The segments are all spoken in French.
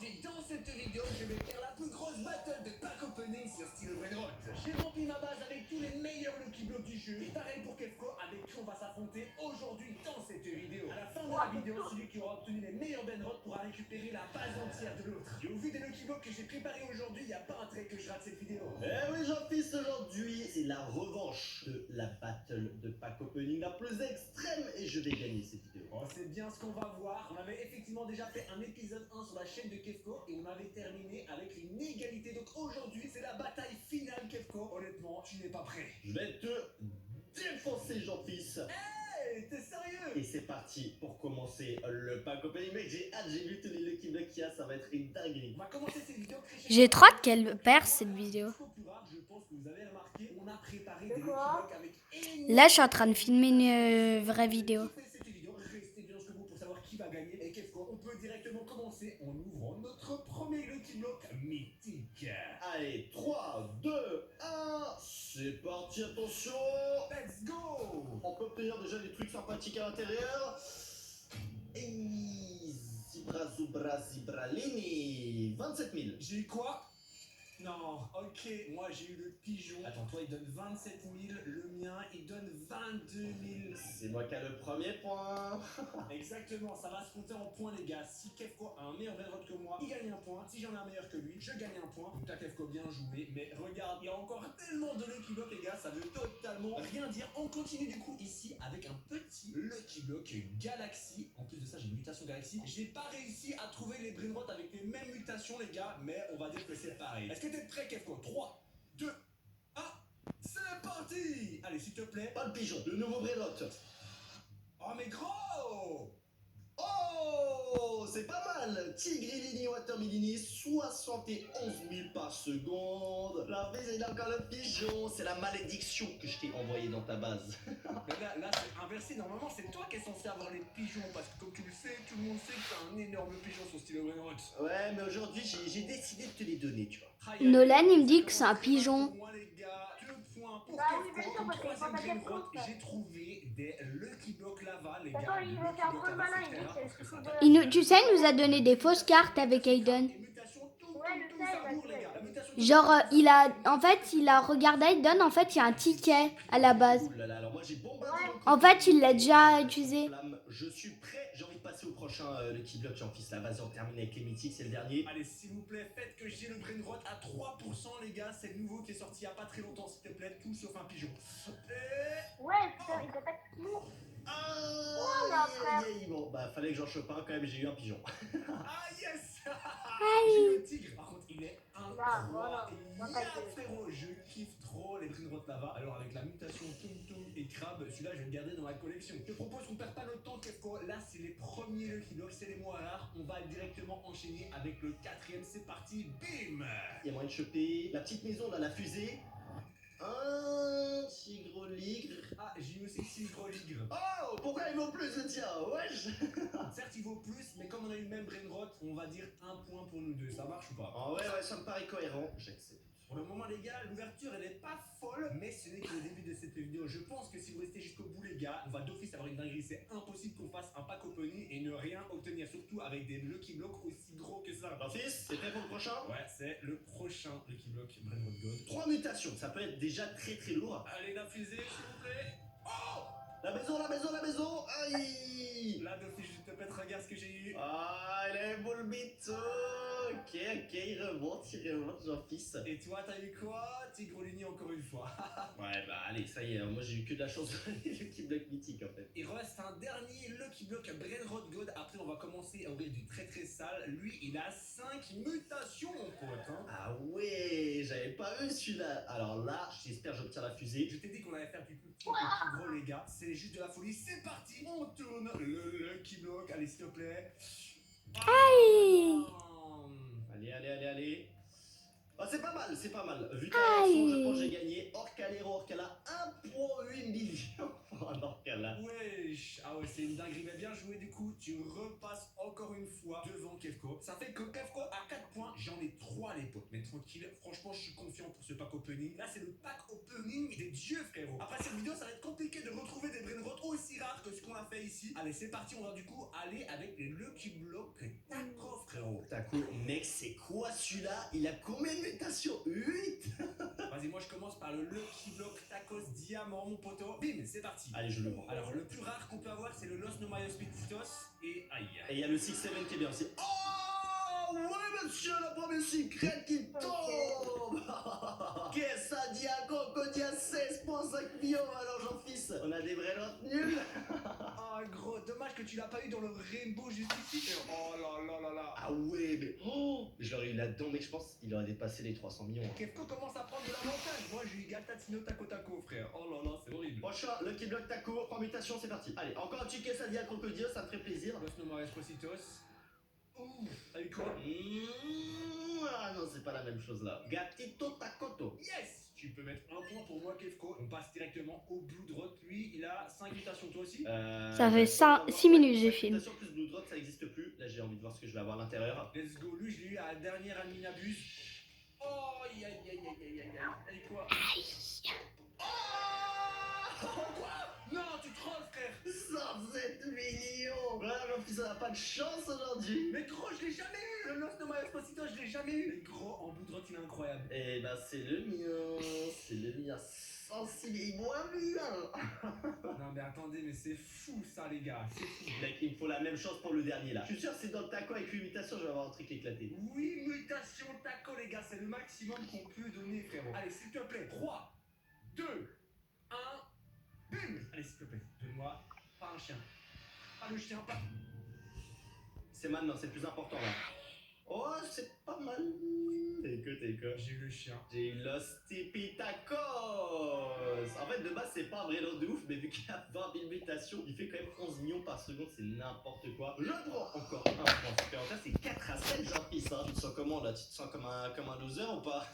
aujourd'hui, dans cette vidéo, je vais faire la plus grosse battle de pack opening sur Style Brainrot. J'ai rempli ma base avec tous les meilleurs Lucky Blocks du jeu. Et pareil pour Kefko, avec qui on va s'affronter aujourd'hui dans cette vidéo. À la fin de la vidéo, celui qui aura obtenu les meilleurs Brainrot pourra récupérer la base entière de l'autre. Et au vu des Lucky Blocks que j'ai préparés aujourd'hui, il n'y a pas un trait que je rate cette vidéo. Eh oui, Jean-Fils, aujourd'hui, c'est la revanche de la battle de pack opening la plus extrême et je vais gagner cette vidéo. Oh, c'est bien ce qu'on va voir. On avait effectivement déjà fait un épisode 1 sur la chaîne de Kefko et on avait terminé avec une égalité. Donc aujourd'hui, c'est la bataille finale, Kefko. Honnêtement, tu n'es pas prêt. Je vais te défoncer, Jean-Fils. Hey, t'es sérieux? Et c'est parti pour commencer le pack opening. Mec, j'ai hâte, j'ai vu tous les Lucky Blocks qu'il y a, ça va être une dinguerie. On va commencer cette vidéo. J'ai trop hâte qu'elle perd cette vidéo. Je pense que vous avez remarqué, on a préparé des Lucky Blocks avec Là, je suis en train de filmer une vraie vidéo. cette vidéo. Restez bien jusqu'au bout pour savoir qui va gagner. Et Kefko, on peut directement commencer en ouvrant notre premier Lucky Block mythique. Allez, 3, 2, 1, c'est parti, attention. Let's go! On peut obtenir déjà des trucs sympathiques à l'intérieur. Et Zibra Zubra Zibralini, 27 000. J'ai eu quoi? Non, ok, moi j'ai eu le pigeon. Attends, toi il donne 27 000, le mien il donne 22 000. C'est moi qui ai le premier point. Exactement, ça va se compter en points les gars. Si Kefko a un meilleur Brainrot que moi, il gagne un point. Si j'en ai un meilleur que lui, je gagne un point. Donc t'as Kefko bien joué, mais regarde, il y a encore tellement de Lucky Block les gars, ça veut totalement rien dire. On continue du coup ici avec un petit Lucky Block Galaxy. En plus de ça, j'ai une mutation Galaxy. J'ai pas réussi à trouver les Brainrot avec les mêmes mutations les gars, mais on va dire que c'est pareil. Est-ce que t'es prêt Kefko? 3, 2, 1, c'est parti! Allez s'il te plaît. Pas le pigeon, le nouveau Brainrot. Oh mais gros! Oh, c'est pas mal. Tigrilini Watermilini, 71 000 par seconde. La vis, il a encore le pigeon. C'est la malédiction que je t'ai envoyée dans ta base. Mais là c'est inversé. Normalement, c'est toi qui es censé avoir les pigeons. Parce que comme tu le sais, tout le monde sait que t'as un énorme pigeon sur Style Brainrot. Ouais, mais aujourd'hui, j'ai décidé de te les donner, tu vois. Nolan, il me dit que c'est un pigeon. Pour moi, les gars, 2 points pour Bah oui, bien Kefko. sûr, Comme parce que troisième quand t'as Brainrot, Kefko, j'ai trouvé des Lucky Block Lava, les Attends, gars. il Lucky veut faire Block trop le Lava, malin, c'est il dit très que rare c'est parce le que truc ça de... Tu sais, il nous a donné des fausses cartes avec Aiden. Les mutations, tout Ouais, le ça sait, bourre, vas-y. les gars. La mutation Genre, il a regardé Aiden, en fait, il y a un ticket à la base. Ouh là là, alors moi j'ai bombardé Ouais. mon En fait, il l'a déjà utilisé. Flamme. Je suis prêt, j'ai envie de passer au prochain Lucky Block, Jean-Fils. Là, vas-y, on termine avec les mythiques, c'est le dernier. Allez, s'il vous plaît, faites que j'ai le Brainrot à 3%, les gars. C'est le nouveau qui est sorti il y a pas très longtemps, s'il te plaît. Tout sauf un pigeon. Et... Ouais, putain, il t'attaque lourd. Ah, bon, bah fallait que j'en chope un quand même, j'ai eu un pigeon. Ah, yes! J'ai eu le tigre. Par contre, il est Là, voilà. incroyable, frérot. Je kiffe trop les Brainrot Lava. Alors, avec la mutation Tum Tum et Crabe, celui-là, je vais le garder dans la collection. Je te propose qu'on perde pas notre temps, Kefko. Là, c'est les premiers Lucky Blocks, c'est les moins rares. On va directement enchaîner avec le quatrième. C'est parti, bim! Il y a moyen de choper la petite maison, là, la fusée. Un tigre ligre. Ah, j'ai eu aussi Tigre Ligre. Oh, pourquoi il vaut plus le tien? Wesh. Certes, il vaut plus, mais comme on a eu le même Brainrot, on va dire un point pour nous deux. Ça marche ou pas? Ah ouais, ça me paraît cohérent. J'accepte. Pour le moment, les gars, l'ouverture, elle n'est pas folle, mais ce n'est que le début de cette vidéo. Je pense que si vous restez jusqu'au bout, les gars, on va d'office avoir une dinguerie. C'est impossible qu'on fasse un pack opening et ne rien obtenir, surtout avec des Lucky Blocks aussi gros que ça. Jean-Fils, c'est prêt pour le prochain? Ouais, c'est le prochain Lucky Block Brainrot God. 3 mutations, ça peut être déjà très très lourd. Allez, la fusée, s'il vous plaît. Oh! La maison, la maison, la maison. Aïe. Là, d'office, je te pète, regarde ce que j'ai eu. Ah, il est beau le bito. Ok, il remonte, Jean-Fils. Et toi, t'as eu quoi? Tigrolini encore une fois. Ouais, bah allez, ça y est, moi j'ai eu que de la chance sur les Lucky Block mythiques en fait. Il reste un dernier Lucky Block Brainrot God. Après, on va commencer à ouvrir du très très sale. Lui, il a 5 mutations, mon pote. Hein. Ah ouais, j'avais pas vu celui-là. Alors là, j'espère que j'obtiens la fusée. Je t'ai dit qu'on allait faire du plus petit au plus gros, les gars. C'est juste de la folie. C'est parti. On tourne le Lucky Block. Allez, s'il te plaît. Aïe. Allez. Ah, c'est pas mal, c'est pas mal. Vu que la réaction, je pense que j'ai gagné. Orcalero, Orcala, 1,8 million. Oh non, là. Wesh. Ah ouais, c'est une dinguerie. Mais bien joué du coup. Tu repasses encore une fois devant Kefko. Ça fait que Kefko a 4 points. J'en ai 3 les potes. Mais tranquille, franchement, je suis confiant pour ce pack opening. Là, c'est le pack opening des dieux, frérot. Après cette vidéo, ça va être compliqué de retrouver des brainrots aussi rares que ce qu'on a fait ici. Allez, c'est parti. On va du coup aller avec les Lucky Block Taco, frérot. Taco, mec, c'est quoi celui-là? Il a combien de mutations? 8. Vas-y, moi je commence par le Lucky Block Tacos Diamant, mon poteau. Bim, c'est parti. Allez, je le vends. Alors, le plus rare qu'on peut avoir, c'est le Los Nomaios Pititos. Et aïe. Et il y a le 6-7 qui est bien aussi. Oh, ouais, monsieur, la première secret qui tombe. Qu'est-ce que ça dit à Concodia 16,5 millions? Alors, Jean-Fils, on a des vrais notes nuls. Ah, gros, dommage que tu l'as pas eu dans le Rainbow Justice. Oh là là là là. Ah ouais, mais oh, je l'aurais eu là-dedans, mais je pense qu'il aurait dépassé les 300 millions. Kefko commence à prendre de l'avantage. Moi, j'ai eu Gatatino Taco Taco, frère. Oh là là, c'est horrible. Prochain, Lucky Block Taco, 3 mutations, c'est parti. Allez, encore un petit quesadilla crocodile, ça me ferait plaisir. Los Nomaios Pititos. Ouh, avec quoi? Ah non, c'est pas la même chose là. Gatito Tacoto. Yes! Tu peux mettre un point pour moi, Kefko. On passe directement au Blue Drop. Lui, il a 5 mutations, toi aussi? Ça fait 6 minutes, j'ai filmé. Mutation plus Blue Drop, ça n'existe plus. Là, j'ai envie de voir ce que je vais avoir à l'intérieur. Let's go. Lui, je l'ai eu à la dernière Aminabuse. Oh, aïe aïe aïe aïe aïe aïe. Avec quoi? Oh, quoi? Non, tu trolls, frère. 107 millions. Voilà, Jean-Fils, ça n'a pas de chance aujourd'hui. Mais gros, je l'ai jamais eu. Le Los Nomaios Posito, je l'ai jamais eu. Mais gros, en Blue Drop, il est incroyable. Eh ben, c'est le mien. C'est le mien. 106 millions. Moins bien. Non, mais attendez, mais c'est fou ça, les gars. C'est fou. Mec, il me faut la même chose pour le dernier là. Je suis sûr que c'est dans le taco avec 8 mutations, je vais avoir un truc éclaté. Oui, mutation taco, les gars, c'est le maximum qu'on peut donner, frérot. Allez, s'il te plaît, 3, 2, 1, bim. Allez, s'il te plaît, donne-moi pas un chien. Pas le chien, pas... C'est maintenant, c'est le plus important là. Oh, c'est pas mal. T'es que. J'ai eu le chien. J'ai eu Los Tipitacos. En fait, de base, c'est pas un vrai lot de ouf, mais vu qu'il a 20 000 mutations, il fait quand même 11 millions par seconde, c'est n'importe quoi. Je prends encore un point supplémentaire, c'est 4 à 7, Jean-Fils. Hein. Tu te sens comment là? Tu te sens comme un loser ou pas?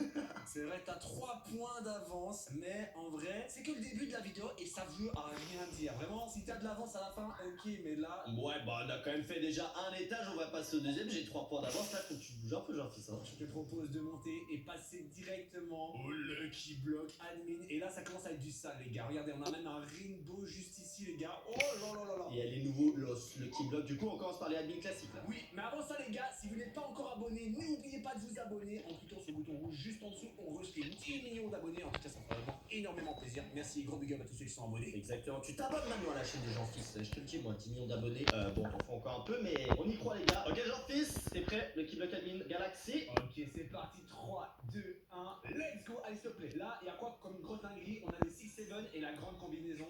C'est vrai, t'as 3 points d'avance, mais en vrai, c'est que le début de la vidéo et ça veut rien dire. Vraiment, si t'as de l'avance à la fin, ok, mais là... Ouais, bah on a quand même fait déjà un étage, on va passer au deuxième, j'ai 3 points d'avance, là faut que tu bouges un peu, Jean-Fils. Hein. Je te propose de monter et passer directement au Lucky Block Admin. Et là, ça commence à être du sale, les gars. Regardez, on a même un Rainbow juste ici, les gars. Oh là là là là. Il y a les nouveaux Los Lucky Block, du coup on commence par les admins classiques là. Oui, mais avant ça, les gars, si vous n'êtes pas encore abonné, n'oubliez pas de vous abonner en cliquant sur le bouton rouge juste en dessous. On reçoit 10 millions d'abonnés. En tout cas, ça fera vraiment énormément plaisir. Merci, gros big up à tous ceux qui sont abonnés. Exactement, tu t'abonnes maintenant à la chaîne de Jean-Fils, je te le dis moi, 10 millions d'abonnés. Bon, on fait encore un peu, mais on y croit les gars. Ok Jean-Fils, t'es prêt? Lucky Block Admin Galaxy. Ok, c'est parti. 3, 2, 1, let's go. Allez, s'il te plaît. Là, il y a quoi comme grosse dinguerie? On a les 6-7 et la grande combinaison.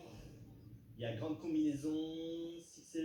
Il y a grande combinaison, 6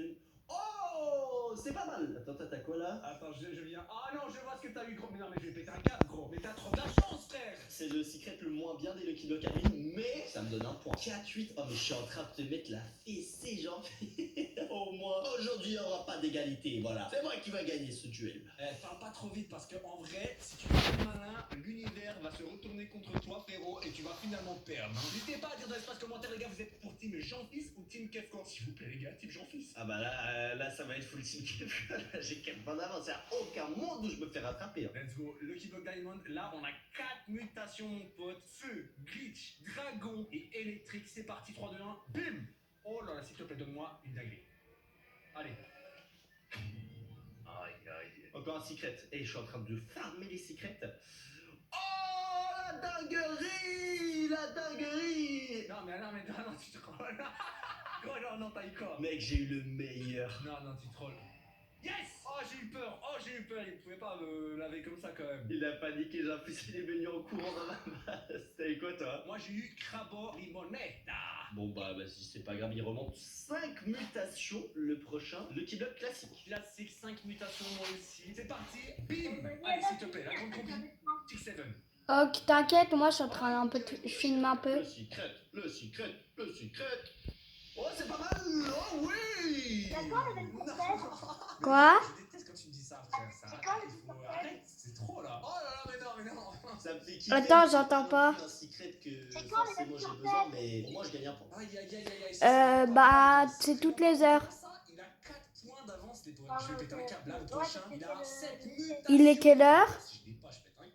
Oh, c'est pas mal. Attends, t'as quoi là? Attends, je viens. Ah non, je vois ce que t'as eu, gros. Mais non, mais je vais péter un câble, gros. Mais t'as trop de la chance, frère. C'est le secret le moins bien des Lucky Block Admin, mais ça me donne un point. 4-8. Oh, mais je suis en train de te mettre la fessée, Jean-Philippe. Au moins, aujourd'hui, il n'y aura pas d'égalité. Voilà. C'est moi qui va gagner ce duel. Parle pas trop vite parce que en vrai, si tu fais malin, l'univers va se retourner contre toi, frérot, et tu vas finalement perdre. N'hésitez pas à dire dans l'espace commentaire, les gars, vous êtes pour Team Jean-Fils ou Team Kefko? S'il vous plaît, les gars, Team Jean-Fils. Ah bah là, ça va être full team Kef. Là, j'ai 4 points d'avance. Il n'y a aucun monde où je me fais rattraper. Hein. Let's go. Lucky Block Diamond. Là, on a 4 mutations, mon pote. Feu, glitch, dragon et électrique. C'est parti, 3, 2, 1. Bim. Oh là là, s'il te plaît, donne-moi une dinguerie. Allez. Aïe, aïe. Encore un secret. Et je suis en train de farmer les secrets. Oh, la dinguerie! La dinguerie! Non, mais non, tu trolls. Gros, non, t'as eu quoi? Mec, j'ai eu le meilleur. Non, tu trolls. Yes! Oh, j'ai eu peur. Il pouvait pas me laver comme ça quand même. Il a paniqué, j'ai plus il est venu en courant dans ma base. T'as eu quoi, toi? Moi, j'ai eu Crabo Limonetta. Bon, bah, vas-y, c'est pas grave, il remonte 5 mutations. Le prochain, Lucky Block classique. Classique, 5 mutations, moi aussi. C'est parti. Bim! Allez, s'il te plaît, la grande combi. 6-7. Ok, t'inquiète, moi je suis en train un peu je filme un peu. Le secret. Oh, c'est pas mal! Oh oui! D'accord, le mec Quoi? Je déteste quand tu me dis ça, frère. C'est quand le Arrête, c'est trop là. Oh là là, mais non. Ça me fait l'équipe. Attends, j'entends pas. Un secret que C'est quoi, les forcément j'ai amis, besoin, mais au moins je gagne un point. Aïe, aïe, aïe, aïe, aïe. ça, Bah, c'est c'est toutes vraiment les heures. ça. Il a 4 points d'avance, les potes. Ah, Je vais péter un ok. câble là, le Ouais, prochain. parce que Il a c'est 7 le- mutations. Il est quelle heure? Si je l'ai pas, je pète un câble.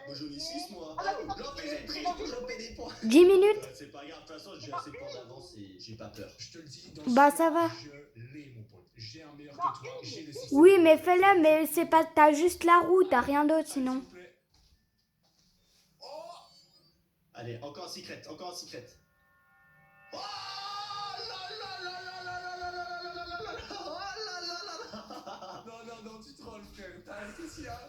Moi j'en ai 6 moi. Ah, bah, c'est pas- L'autre il est triste, toujours paie des points. 10 minutes? C'est pas grave, de toute façon j'ai assez de points d'avance et j'ai pas peur. Je te le dis, dans Bah, ce ça va. Je l'ai, mon pote. J'ai un meilleur que toi. J'ai le système. Oui, mais fais-le, mais c'est pas... T'as juste la roue, t'as rien d'autre sinon. S'il vous plaît. Oh Allez, encore un secret, encore un secret. Oh là là là là là là là là là là là là là là là là là. Non, non, non, tu trolles, frère. Qu'est-ce qu'il y a?